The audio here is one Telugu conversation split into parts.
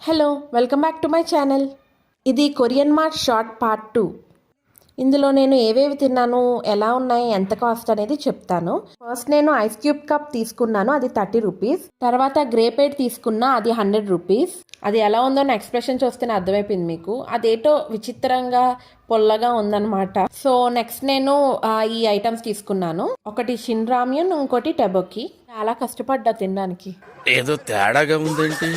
Hello welcome back to my channel. ఇది కొరియన్ మార్ట్ షార్ట్ పార్ట్ 2. ఇందులో నేను ఏవేవి తిన్నాను, ఎలా ఉన్నాయి, ఎంత కాస్ట్ అనేది చెప్తాను. ఫస్ట్ నేను ఐస్ క్యూబ్ కప్ తీసుకున్నాను, అది 30 రూపీస్. తర్వాత గ్రేపేట్ తీసుకున్నా, అది 100 రూపీస్. అది ఎలా ఉందో నా ఎక్స్ప్రెషన్ చూస్తేనే అర్థమైపోయింది మీకు. అదేటో విచిత్రంగా పొల్లగా ఉందన్నమాట. సో నెక్స్ట్ నేను ఈ ఐటమ్స్ తీసుకున్నాను. ఒకటి షిన్ రామ్యూన్, ఇంకోటి టెబోకి. చాలా కష్టపడ్డా తినడానికి. ఏదో తేడాగా ఉందేంటి?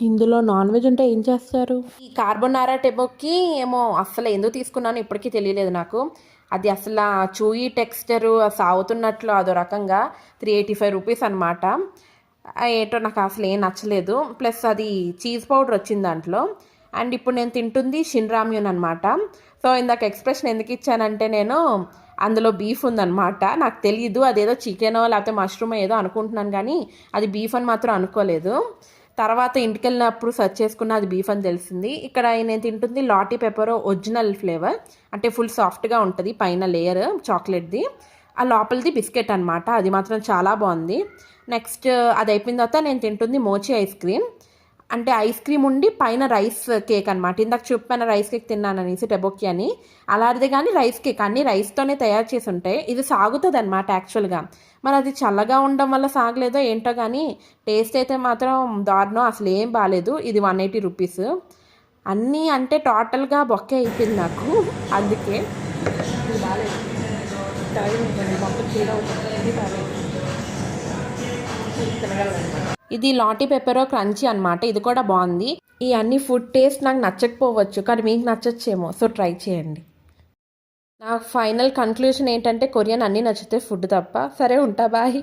ఇందులో నాన్ వెజ్ ఉంటే ఏం చేస్తారు? ఈ కార్బోనారా టెబోకి ఏమో అస్సలు ఎందుకు తీసుకున్నాను ఇప్పటికీ తెలియలేదు నాకు. అది అసలు చూయి టెక్స్చరు సాగుతున్నట్లు అదో రకంగా 385 రూపీస్ అనమాట. ఏటో నాకు అసలు ఏం నచ్చలేదు. ప్లస్ అది చీజ్ పౌడర్ వచ్చింది దాంట్లో. అండ్ ఇప్పుడు నేను తింటుంది షిన్ రామ్యూన్ అనమాట. సో ఇందాక ఎక్స్ప్రెషన్ ఎందుకు ఇచ్చానంటే నేను అందులో బీఫ్ ఉందన్నమాట. నాకు తెలియదు అదేదో చికెనో లేకపోతే మష్రూమ్ ఏదో అనుకుంటున్నాను, కానీ అది బీఫ్ అని మాత్రం అనుకోలేదు. తర్వాత ఇంటికి వెళ్ళినప్పుడు సెర్చ్ చేసుకున్న అది బీఫ్ అని తెలిసింది. ఇక్కడ నేను తింటుంది లాటీ పెప్పరో ఒరిజినల్ ఫ్లేవర్, అంటే ఫుల్ సాఫ్ట్గా ఉంటుంది పైన లేయర్ చాక్లెట్ది, ఆ లోపలిది బిస్కెట్ అనమాట. అది మాత్రం చాలా బాగుంది. నెక్స్ట్ అది అయిపోయిన తర్వాత నేను తింటుంది మోచి ఐస్ క్రీమ్, అంటే ఐస్ క్రీమ్ ఉండి పైన రైస్ కేక్ అనమాట. ఇందాక చెప్పాను రైస్ కేక్ తిన్నాను అనేసి టెబోకి అని, అలాంటిది కానీ రైస్ కేక్ అన్ని రైస్తోనే తయారు చేసి ఉంటాయి. ఇది సాగుతుంది అనమాట యాక్చువల్గా. మరి అది చల్లగా ఉండడం వల్ల సాగలేదో ఏంటో కానీ టేస్ట్ అయితే మాత్రం దారుణం, అసలు ఏం బాగాలేదు. ఇది 180 రూపీస్. అన్నీ అంటే టోటల్గా బొక్కే అయిపోయింది నాకు, అందుకే ఇది లాటీ పెప్పరో క్రంచీ అనమాట. ఇది కూడా బాగుంది. ఈ అన్ని ఫుడ్ టేస్ట్ నాకు నచ్చకపోవచ్చు, కానీ మీకు నచ్చచ్చేమో, సో ట్రై చేయండి. నా ఫైనల్ కన్క్లూషన్ ఏంటంటే కొరియన్ అన్నీ నచ్చితే ఫుడ్ తప్ప. సరే ఉంటా, బాయ్.